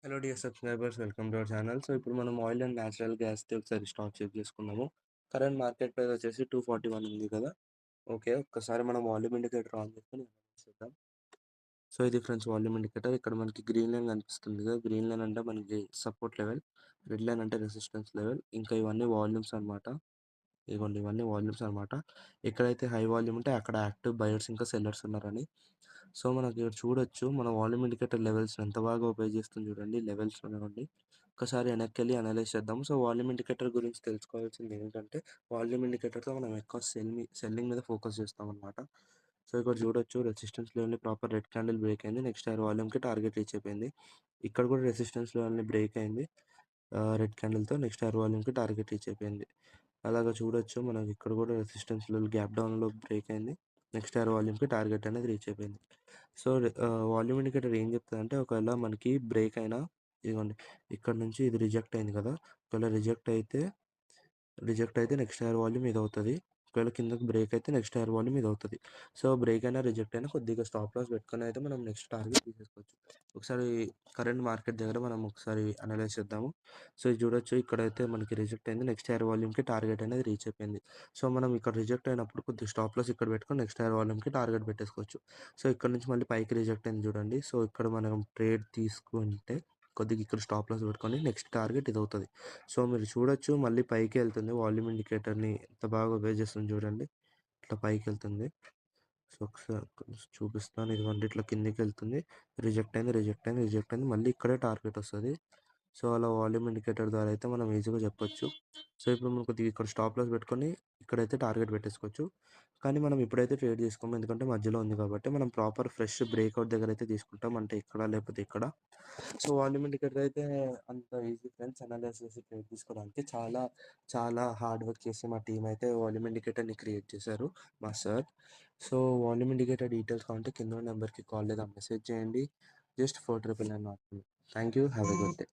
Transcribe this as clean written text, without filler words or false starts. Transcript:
Hello dear subscribers, welcome to our channel. So ఇప్పుడు మనం oil and natural గ్యాస్ది ఒకసారి stock check చేసుకుందాము. Current market price వచ్చేసి 241 ఉంది కదా. ఓకే, ఒక్కసారి మనం వాల్యూమ్ ఇండికేటర్ ఆన్ చేసుకొని చూద్దాం. సో ఇది ఫ్రెండ్స్ వాల్యూమ్ ఇండికేటర్. ఇక్కడ మనకి గ్రీన్ లైన్ కనిపిస్తుంది కదా. గ్రీన్ లైన్ అంటే మనకి సపోర్ట్ లెవెల్, రెడ్ లైన్ అంటే రెసిస్టెన్స్ లెవెల్, ఇంకా ఇవన్నీ వాల్యూమ్స్ అనమాట. ఇదిగోండి, ఇవన్నీ వాల్యూమ్స్ అనమాట. ఎక్కడైతే హై వాల్యూమ్ ఉంటే అక్కడ యాక్టివ్ బయర్స్ ఇంకా సెల్లర్స్ ఉన్నారని. సో మనకి ఇక్కడ చూడొచ్చు, మన వాల్యూమ్ ఇండికేటర్ లెవెల్స్ ఎంత బాగా ఉపయోగిస్తుంది చూడండి. లెవెల్స్ నుండి ఒకసారి వెనక్కి వెళ్ళి అనలైజ్ చేద్దాం. సో వాల్యూమ్ ఇండికేటర్ గురించి తెలుసుకోవాల్సింది ఏంటంటే, వాల్యూమ్ ఇండికేటర్తో మనం ఎక్కువ సెల్లింగ్ మీద ఫోకస్ చేస్తాం అనమాట. సో ఇక్కడ చూడొచ్చు, రెసిస్టెన్స్ లెవెల్ని ప్రాపర్ రెడ్ క్యాండిల్ బ్రేక్ అయింది. నెక్స్ట్ హైర్ వాల్యూమ్కి టార్గెట్ రీచ్ అయిపోయింది. ఇక్కడ కూడా రెసిస్టెన్స్ లెవెల్ని బ్రేక్ అయింది రెడ్ క్యాండిల్తో. నెక్స్ట్ హైర్ వాల్యూమ్కి టార్గెట్ రీచ్ అయిపోయింది. అలాగా చూడొచ్చు, మనకి ఇక్కడ కూడా రెసిస్టెన్స్ లెవెల్ గ్యాప్ డౌన్లో బ్రేక్ అయింది. నెక్స్ట్ హైర్ వాల్యూమ్కి టార్గెట్ అనేది రీచ్ అయిపోయింది. సో వాల్యూమ్ ఇండికేటర్ ఏం చెప్తుందంటే, ఒకవేళ మనకి బ్రేక్ అయినా, ఇదిగోండి ఇక్కడ నుంచి ఇది రిజెక్ట్ అయింది కదా. ఒకవేళ రిజెక్ట్ అయితే నెక్స్ట్ హైర్ వాల్యూమ్ ఇది అవుతుంది. ఒకవేళ కిందకి బ్రేక్ అయితే నెక్స్ట్ హైర్ వాల్యూమ్ ఇది అవుతుంది. సో బ్రేక్ అయినా రిజెక్ట్ అయినా కొద్దిగా స్టాప్ లాస్ పెట్టుకొని అయితే మనం నెక్స్ట్ టార్గెట్ తీసేసుకోవచ్చు. ఒకసారి కరెంట్ మార్కెట్ దగ్గర మనం ఒకసారి అనలైజ్ చేద్దాము. సో ఇది చూడొచ్చు, ఇక్కడైతే మనకి రిజెక్ట్ అయింది. నెక్స్ట్ హైర్ వాల్యూమ్కి టార్గెట్ అనేది రీచ్ అయిపోయింది. సో మనం ఇక్కడ రిజెక్ట్ అయినప్పుడు కొద్దిగా స్టాప్ లాస్ ఇక్కడ పెట్టుకొని నెక్స్ట్ హైర్ వాల్యూమ్కి టార్గెట్ పెట్టేసుకోవచ్చు. సో ఇక్కడ నుంచి మళ్ళీ పైకి రిజెక్ట్ అయింది చూడండి. సో ఇక్కడ మనం ట్రేడ్ తీసుకుంటే కొద్దిగా ఇక్కడ స్టాప్ లాస్ పెట్టుకొని నెక్స్ట్ టార్గెట్ ఇది అవుతుంది. సో మీరు చూడొచ్చు, మళ్ళీ పైకి వెళ్తుంది. వాల్యూమ్ ఇండికేటర్ని ఎంత బాగా ఉపయోగిస్తుంది చూడండి. ఇట్లా పైకి వెళ్తుంది. సో ఒకసారి చూపిస్తాను. ఇదిగోండి, ఇట్లా కిందికి వెళ్తుంది. రిజెక్ట్ అయింది. మళ్ళీ ఇక్కడే టార్గెట్ వస్తుంది. సో అలా వాల్యూమ్ ఇండికేటర్ ద్వారా అయితే మనం ఈజీగా చెప్పొచ్చు. సో ఇప్పుడు మనం కొద్దిగా ఇక్కడ స్టాప్ లాస్ పెట్టుకొని ఇక్కడైతే టార్గెట్ పెట్టేసుకోవచ్చు. కానీ మనం ఇప్పుడైతే ట్రేడ్ తీసుకోము, ఎందుకంటే మధ్యలో ఉంది కాబట్టి. మనం ప్రాపర్ ఫ్రెష్ బ్రేక్అవుట్ దగ్గర అయితే తీసుకుంటాం, అంటే ఇక్కడ లేకపోతే ఇక్కడ. సో వాల్యూమ్ ఇండికేటర్ అయితే అంత ఈజీ ఫ్రెండ్స్, అనలైజ్ చేసి ట్రేడ్ తీసుకోవడానికి. చాలా చాలా హార్డ్ వర్క్ చేసి మా టీం అయితే వాల్యూమ్ ఇండికేటర్ని క్రియేట్ చేశారు, మా sir. So volume indicator details కావాలంటే కింద నెంబర్కి కాల్ లేదా మెసేజ్ చేయండి. జస్ట్ 499 మాత్రమే. Thank you, have a good day.